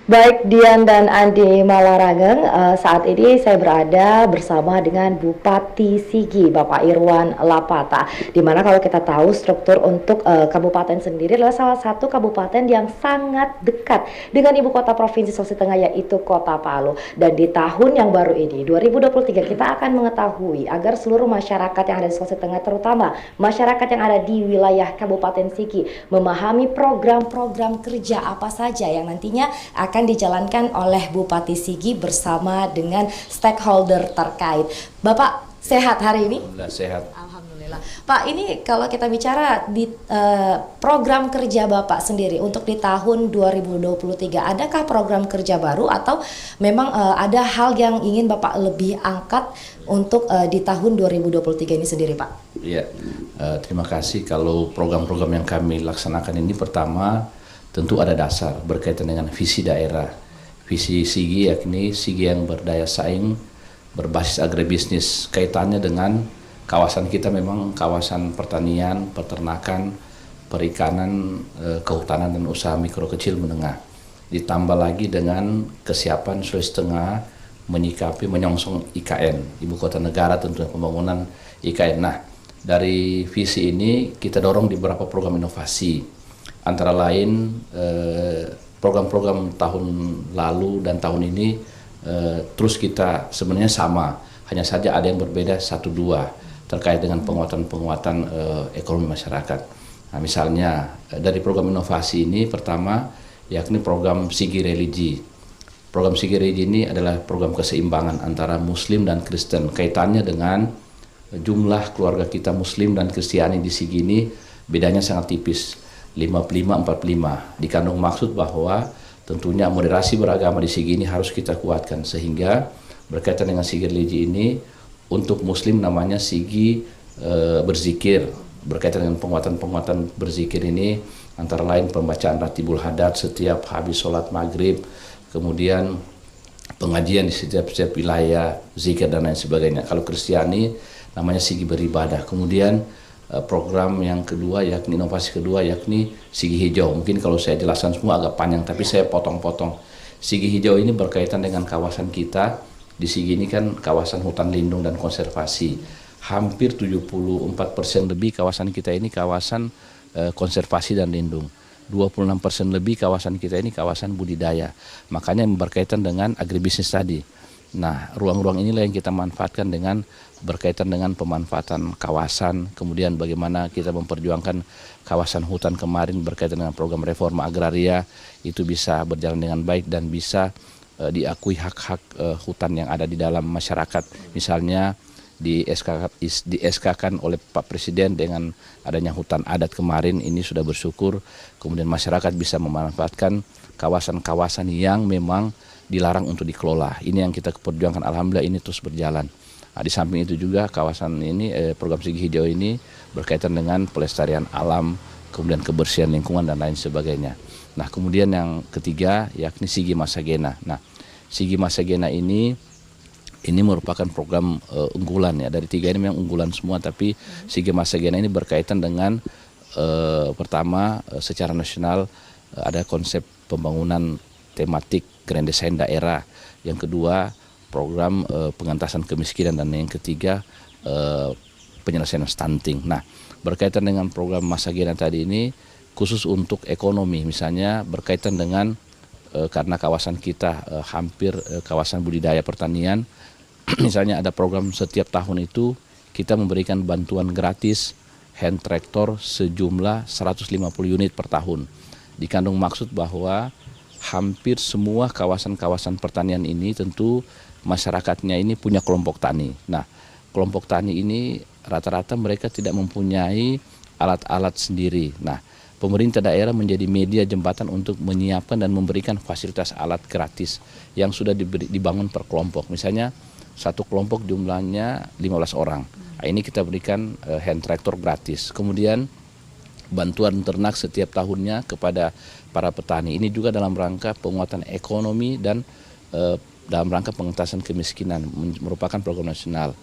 Baik Dian dan Andi Malarangeng, saat ini saya berada bersama dengan Bupati Sigi, Bapak Irwan Lapata. Dimana kalau kita tahu struktur untuk kabupaten sendiri adalah salah satu kabupaten yang sangat dekat dengan ibu kota provinsi Sulawesi Tengah yaitu Kota Palu. Dan di tahun yang baru ini, 2023, kita akan mengetahui agar seluruh masyarakat yang ada di Sulawesi Tengah, terutama masyarakat yang ada di wilayah Kabupaten Sigi, memahami program-program kerja apa saja yang nantinya akan dijalankan oleh Bupati Sigi bersama dengan stakeholder terkait. Bapak sehat hari ini? Alhamdulillah sehat. Alhamdulillah. Pak, ini kalau kita bicara di program kerja Bapak sendiri untuk di tahun 2023, adakah program kerja baru atau memang ada hal yang ingin Bapak lebih angkat untuk di tahun 2023 ini sendiri, Pak? Iya, terima kasih. Kalau program-program yang kami laksanakan ini pertama tentu ada dasar berkaitan dengan visi daerah. Visi Sigi yakni Sigi yang berdaya saing, berbasis agribisnis. Kaitannya dengan kawasan kita memang kawasan pertanian, peternakan, perikanan, kehutanan dan usaha mikro kecil menengah. Ditambah lagi dengan kesiapan Sulawesi Tengah menyikapi menyongsong IKN, Ibu Kota Negara, tentunya pembangunan IKN. Nah, dari visi ini kita dorong di beberapa program inovasi. Antara lain program-program tahun lalu dan tahun ini terus kita sebenarnya sama, hanya saja ada yang berbeda satu dua terkait dengan penguatan-penguatan ekonomi masyarakat. Nah, misalnya dari program inovasi ini pertama yakni program Sigi Religi. Program Sigi Religi ini adalah program keseimbangan antara Muslim dan Kristen. Kaitannya dengan jumlah keluarga kita Muslim dan Kristiani di Sigi ini bedanya sangat tipis. 55-45 dikandung maksud bahwa tentunya moderasi beragama di Sigi ini harus kita kuatkan, sehingga berkaitan dengan Sigi Religi ini untuk Muslim namanya Sigi berzikir. Berkaitan dengan penguatan-penguatan berzikir ini antara lain pembacaan Ratibul Hadat setiap habis sholat maghrib, kemudian pengajian di setiap wilayah, zikir dan lain sebagainya. Kalau Kristiani namanya Sigi beribadah. Kemudian program yang kedua yakni inovasi kedua yakni Sigi Hijau. Mungkin kalau saya jelaskan semua agak panjang, tapi saya potong-potong. Sigi Hijau ini berkaitan dengan kawasan kita. Di Sigi ini kan kawasan hutan lindung dan konservasi. Hampir 74% lebih kawasan kita ini kawasan konservasi dan lindung. 26% lebih kawasan kita ini kawasan budidaya. Makanya berkaitan dengan agribisnis tadi. Nah, ruang-ruang inilah yang kita manfaatkan dengan berkaitan dengan pemanfaatan kawasan, kemudian bagaimana kita memperjuangkan kawasan hutan kemarin berkaitan dengan program reforma agraria itu bisa berjalan dengan baik dan bisa diakui hak-hak hutan yang ada di dalam masyarakat. Misalnya di SK-kan oleh Pak Presiden dengan adanya hutan adat kemarin ini sudah bersyukur, kemudian masyarakat bisa memanfaatkan kawasan-kawasan yang memang dilarang untuk dikelola. Ini yang kita perjuangkan, alhamdulillah ini terus berjalan. Nah, di samping itu juga kawasan ini program Sigi Hijau ini berkaitan dengan pelestarian alam, kemudian kebersihan lingkungan dan lain sebagainya. Nah, kemudian yang ketiga yakni Sigi Masagena. Nah, Sigi Masagena ini merupakan program unggulan ya. Dari tiga ini memang unggulan semua, tapi Sigi Masagena ini berkaitan dengan pertama secara nasional ada konsep pembangunan tematik grand design daerah, yang kedua program pengentasan kemiskinan, dan yang ketiga penyelesaian stunting. Nah, berkaitan dengan program Masagena tadi ini khusus untuk ekonomi, misalnya berkaitan dengan karena kawasan kita hampir kawasan budidaya pertanian, misalnya ada program setiap tahun itu kita memberikan bantuan gratis hand tractor sejumlah 150 unit per tahun. Dikandung maksud bahwa hampir semua kawasan-kawasan pertanian ini tentu masyarakatnya ini punya kelompok tani. Nah, kelompok tani ini rata-rata mereka tidak mempunyai alat-alat sendiri. Nah, pemerintah daerah menjadi media jembatan untuk menyiapkan dan memberikan fasilitas alat gratis yang sudah dibangun per kelompok. Misalnya satu kelompok jumlahnya 15 orang. Nah, ini kita berikan hand tractor gratis. Kemudian bantuan ternak setiap tahunnya kepada para petani. Ini juga dalam rangka penguatan ekonomi dan dalam rangka pengentasan kemiskinan, merupakan program nasional.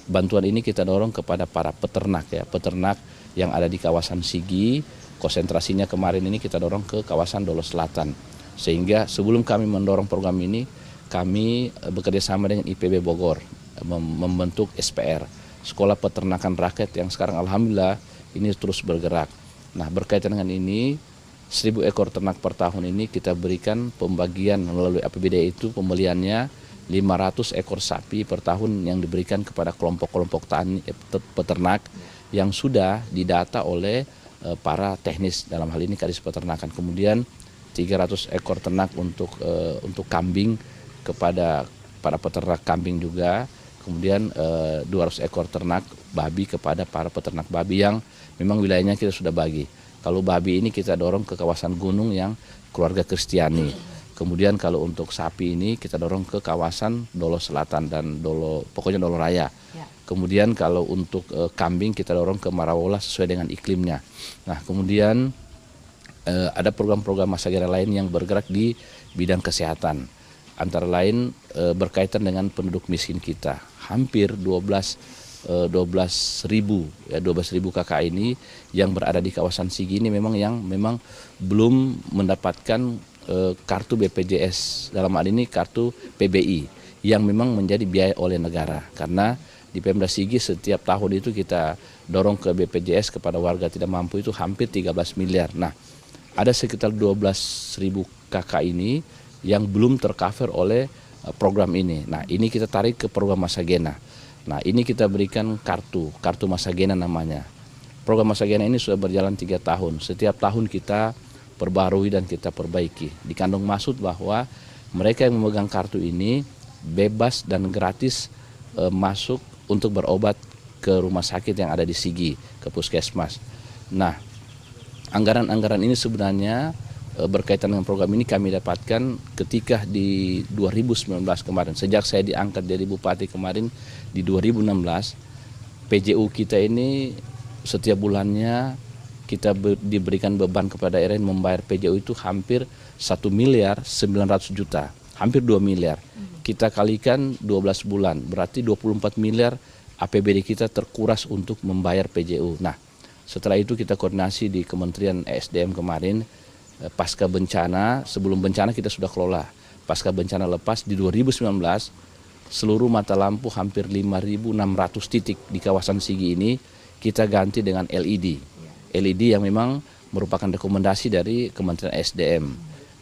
Bantuan ini kita dorong kepada para peternak ya, peternak yang ada di kawasan Sigi. Konsentrasinya kemarin ini kita dorong ke kawasan Dolo Selatan. Sehingga sebelum kami mendorong program ini, kami bekerja sama dengan IPB Bogor membentuk SPR, Sekolah Peternakan Rakyat, yang sekarang alhamdulillah ini terus bergerak. Nah, berkaitan dengan ini, 1.000 ekor ternak per tahun ini kita berikan pembagian melalui APBD itu pembeliannya 500 ekor sapi per tahun yang diberikan kepada kelompok-kelompok tani peternak yang sudah didata oleh para teknis, dalam hal ini Kadis Peternakan. Kemudian 300 ekor ternak untuk kambing kepada para peternak kambing juga. Kemudian 200 ekor ternak babi kepada para peternak babi yang memang wilayahnya kita sudah bagi. Kalau babi ini kita dorong ke kawasan gunung yang keluarga Kristiani. Kemudian kalau untuk sapi ini kita dorong ke kawasan Dolo Selatan dan pokoknya Dolo Raya. Ya. Kemudian kalau untuk kambing kita dorong ke Marawola sesuai dengan iklimnya. Nah, kemudian ada program-program Masagena lain yang bergerak di bidang kesehatan. Antara lain berkaitan dengan penduduk miskin kita. Hampir 12.000 KK ini yang berada di kawasan Sigi ini memang belum mendapatkan kartu BPJS, dalam hal ini kartu PBI yang memang menjadi biaya oleh negara. Karena di Pemda Sigi setiap tahun itu kita dorong ke BPJS kepada warga tidak mampu itu hampir 13 miliar. Nah, ada sekitar 12.000 KK ini yang belum tercover oleh program ini. Nah, ini kita tarik ke program Masagena. Nah, ini kita berikan kartu Masagena namanya. Program Masagena ini sudah berjalan 3 tahun. Setiap tahun kita perbarui dan kita perbaiki. Dikandung maksud bahwa mereka yang memegang kartu ini bebas dan gratis masuk untuk berobat ke rumah sakit yang ada di Sigi, ke puskesmas. Nah, anggaran-anggaran ini sebenarnya berkaitan dengan program ini kami dapatkan ketika di 2019 kemarin. Sejak saya diangkat jadi bupati kemarin di 2016, PJU kita ini setiap bulannya kita diberikan beban kepada daerah yang membayar PJU itu hampir 1.900.000.000, hampir 2 miliar. Kita kalikan 12 bulan, berarti 24 miliar APBD kita terkuras untuk membayar PJU. Nah, setelah itu kita koordinasi di Kementerian ESDM kemarin, pasca bencana, sebelum bencana kita sudah kelola. Pasca bencana lepas di 2019, seluruh mata lampu hampir 5.600 titik di kawasan Sigi ini kita ganti dengan LED. LED yang memang merupakan rekomendasi dari Kementerian SDM,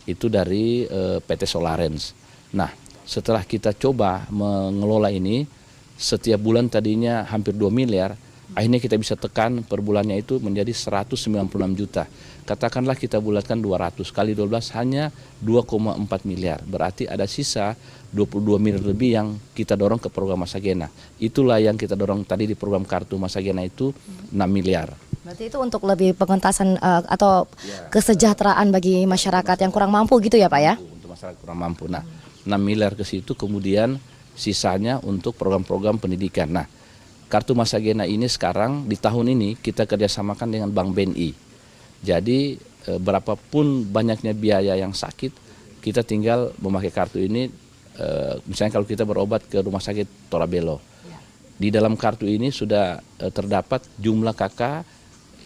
itu dari PT Solarens. Nah, setelah kita coba mengelola ini, setiap bulan tadinya hampir 2 miliar, akhirnya kita bisa tekan per bulannya itu menjadi 196 juta. Katakanlah kita bulatkan 200 kali 12 hanya 2,4 miliar. Berarti ada sisa 22 miliar lebih yang kita dorong ke program Masagena. Itulah yang kita dorong tadi di program kartu Masagena itu 6 miliar. Berarti itu untuk lebih pengentasan atau kesejahteraan bagi masyarakat yang kurang mampu gitu ya Pak ya? Untuk masyarakat kurang mampu. Nah, 6 miliar ke situ, kemudian sisanya untuk program-program pendidikan. Nah, kartu Masagena ini sekarang di tahun ini kita kerjasamakan dengan Bank BNI. Jadi berapapun banyaknya biaya yang sakit, kita tinggal memakai kartu ini. Misalnya kalau kita berobat ke rumah sakit Torabelo, di dalam kartu ini sudah terdapat jumlah kakak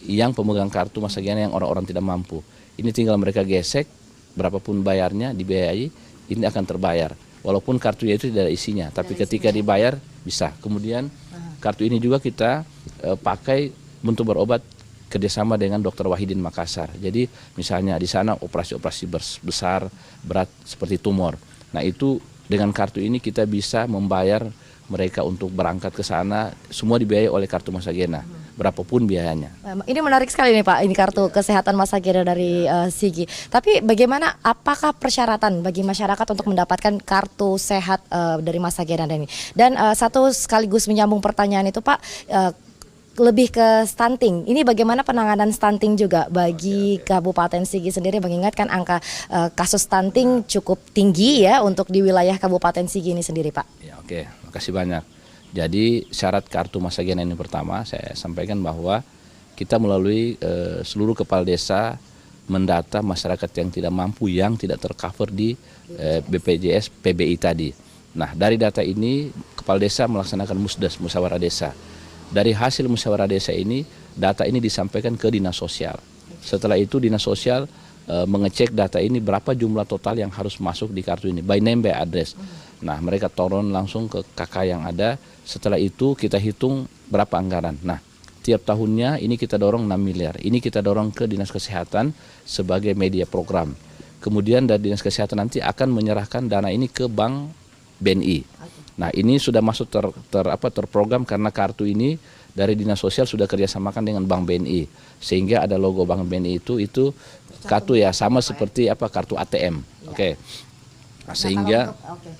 yang pemegang kartu Masagena yang orang-orang tidak mampu. Ini tinggal mereka gesek, berapapun bayarnya dibiayai, ini akan terbayar. Walaupun kartunya itu tidak ada isinya, tapi ketika dibayar bisa. Kemudian kartu ini juga kita pakai untuk berobat kerjasama dengan Dr. Wahidin Makassar. Jadi misalnya di sana operasi-operasi besar, berat seperti tumor. Nah, itu dengan kartu ini kita bisa membayar mereka untuk berangkat ke sana, semua dibiayai oleh kartu Masagena, berapapun biayanya. Ini menarik sekali nih Pak, ini kartu kesehatan Masagena dari Sigi. Tapi bagaimana, apakah persyaratan bagi masyarakat untuk mendapatkan kartu sehat dari Masagena ini? Dan satu sekaligus menyambung pertanyaan itu Pak, lebih ke stunting. Ini bagaimana penanganan stunting juga bagi Kabupaten Sigi sendiri, mengingatkan angka kasus stunting cukup tinggi ya untuk di wilayah Kabupaten Sigi ini sendiri Pak. Ya, oke, makasih banyak. Jadi syarat kartu Masagena ini pertama saya sampaikan bahwa kita melalui seluruh kepala desa mendata masyarakat yang tidak mampu, yang tidak tercover di BPJS PBI tadi. Nah, dari data ini kepala desa melaksanakan musdas, musyawarah desa. Dari hasil musyawarah desa ini, data ini disampaikan ke Dinas Sosial. Setelah itu Dinas Sosial mengecek data ini berapa jumlah total yang harus masuk di kartu ini by name by address. Nah, mereka turun langsung ke KK yang ada. Setelah itu kita hitung berapa anggaran. Nah, tiap tahunnya ini kita dorong 6 miliar. Ini kita dorong ke Dinas Kesehatan sebagai media program. Kemudian dari Dinas Kesehatan nanti akan menyerahkan dana ini ke Bank BNI. Nah, ini sudah masuk terprogram karena kartu ini dari Dinas Sosial sudah kerjasamakan dengan Bank BNI, sehingga ada logo Bank BNI itu kartu ya sama seperti kartu ATM. Oke. Nah,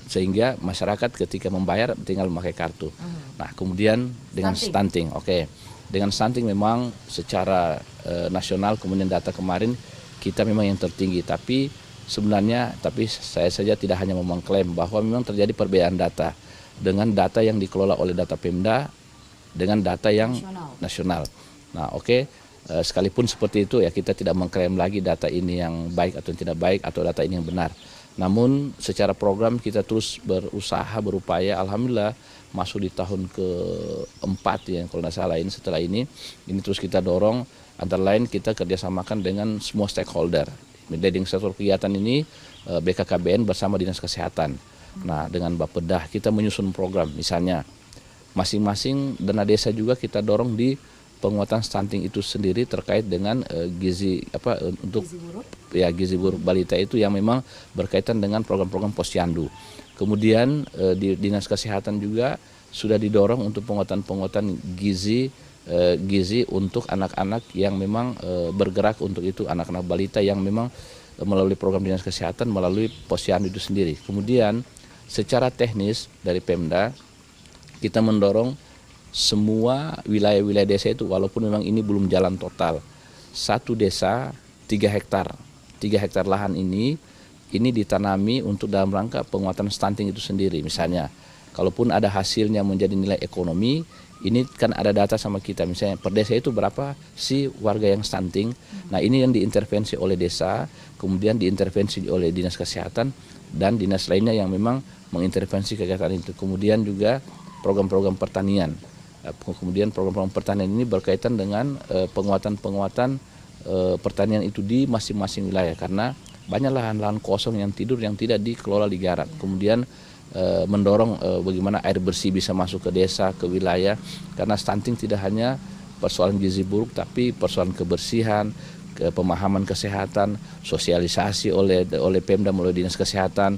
sehingga masyarakat ketika membayar tinggal memakai kartu. Nah, kemudian dengan stunting. Oke. Dengan stunting memang secara nasional kemudian data kemarin kita memang yang tertinggi, tapi sebenarnya saya saja tidak hanya mengklaim bahwa memang terjadi perbedaan data dengan data yang dikelola oleh data Pemda dengan data yang nasional. Nah, sekalipun seperti itu ya kita tidak mengklaim lagi data ini yang baik atau tidak baik atau data ini yang benar. Namun secara program kita terus berusaha berupaya, alhamdulillah masuk di tahun keempat ya kalau tidak salah ini setelah ini terus kita dorong. Antara lain kita kerjasamakan dengan semua stakeholder. Leading sektor kegiatan ini BKKBN bersama Dinas Kesehatan. Nah, dengan Bappedah kita menyusun program, misalnya masing-masing dana desa juga kita dorong di penguatan stunting itu sendiri terkait dengan gizi buruk balita itu yang memang berkaitan dengan program-program posyandu. Kemudian di Dinas Kesehatan juga sudah didorong untuk penguatan gizi untuk anak-anak yang memang bergerak untuk itu, anak-anak balita yang memang melalui program Dinas Kesehatan melalui posyandu itu sendiri. Kemudian secara teknis dari Pemda kita mendorong semua wilayah-wilayah desa itu walaupun memang ini belum jalan total. Satu desa 3 hektar lahan ini ditanami untuk dalam rangka penguatan stunting itu sendiri. Misalnya kalaupun ada hasilnya menjadi nilai ekonomi, ini kan ada data sama kita, misalnya per desa itu berapa sih warga yang stunting. Nah, ini yang diintervensi oleh desa, kemudian diintervensi oleh Dinas Kesehatan dan dinas lainnya yang memang mengintervensi kegiatan itu. Kemudian juga program-program pertanian. Kemudian program-program pertanian ini berkaitan dengan penguatan pertanian itu di masing-masing wilayah karena banyak lahan-lahan kosong yang tidak dikelola di garap. Kemudian mendorong bagaimana air bersih bisa masuk ke desa, ke wilayah, karena stunting tidak hanya persoalan gizi buruk tapi persoalan kebersihan, pemahaman kesehatan, sosialisasi oleh Pemda melalui Dinas Kesehatan,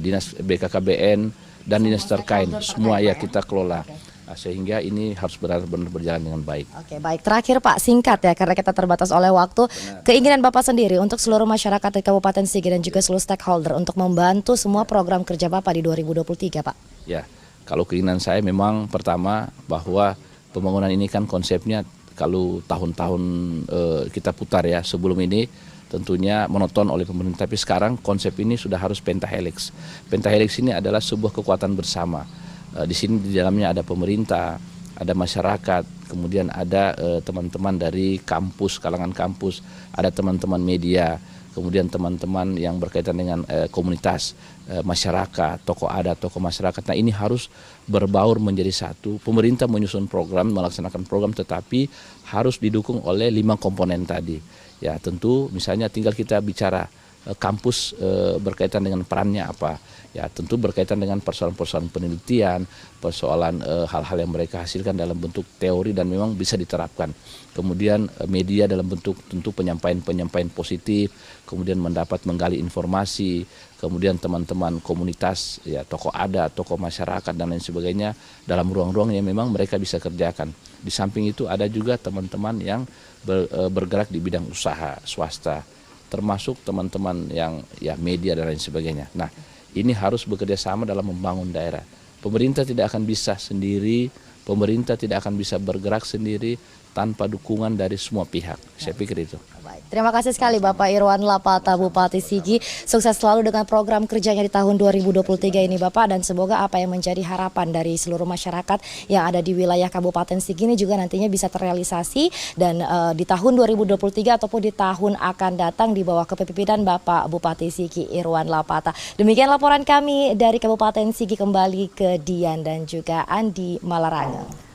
Dinas BKKBN dan dinas terkait semua ya kita kelola. Nah, sehingga ini harus benar-benar berjalan dengan baik. Oke, baik. Terakhir Pak, singkat ya karena kita terbatas oleh waktu. Benar. Keinginan Bapak sendiri untuk seluruh masyarakat di Kabupaten Sigi dan juga seluruh stakeholder untuk membantu semua program kerja Bapak di 2023, Pak. Ya, kalau keinginan saya memang pertama bahwa pembangunan ini kan konsepnya kalau tahun-tahun kita putar ya sebelum ini tentunya monoton oleh pemerintah, tapi sekarang konsep ini sudah harus pentahelix. Pentahelix ini adalah sebuah kekuatan bersama. Di sini di dalamnya ada pemerintah, ada masyarakat, kemudian ada teman-teman dari kampus, kalangan kampus, ada teman-teman media, kemudian teman-teman yang berkaitan dengan komunitas, masyarakat, tokoh adat, tokoh masyarakat. Nah, ini harus berbaur menjadi satu. Pemerintah menyusun program, melaksanakan program, tetapi harus didukung oleh 5 komponen tadi. Ya, tentu misalnya tinggal kita bicara kampus berkaitan dengan perannya apa. Ya, tentu berkaitan dengan persoalan-persoalan penelitian, persoalan hal-hal yang mereka hasilkan dalam bentuk teori dan memang bisa diterapkan. Kemudian media dalam bentuk tentu penyampaian positif, kemudian menggali informasi, kemudian teman-teman komunitas, ya tokoh adat, tokoh masyarakat dan lain sebagainya dalam ruang-ruang yang memang mereka bisa kerjakan. Di samping itu ada juga teman-teman yang bergerak di bidang usaha swasta, termasuk teman-teman yang ya media dan lain sebagainya. Nah, ini harus bekerja sama dalam membangun daerah. Pemerintah tidak akan bisa sendiri, pemerintah tidak akan bisa bergerak sendiri tanpa dukungan dari semua pihak. Saya pikir itu. Baik. Terima kasih sekali Bapak Irwan Lapata, Bupati Sigi. Sukses selalu dengan program kerjanya di tahun 2023 ini Bapak, dan semoga apa yang menjadi harapan dari seluruh masyarakat yang ada di wilayah Kabupaten Sigi ini juga nantinya bisa terrealisasi dan di tahun 2023 ataupun di tahun akan datang di bawah kepemimpinan Bapak Bupati Sigi Irwan Lapata. Demikian laporan kami dari Kabupaten Sigi, kembali ke Dian dan juga Andi Malarangeng.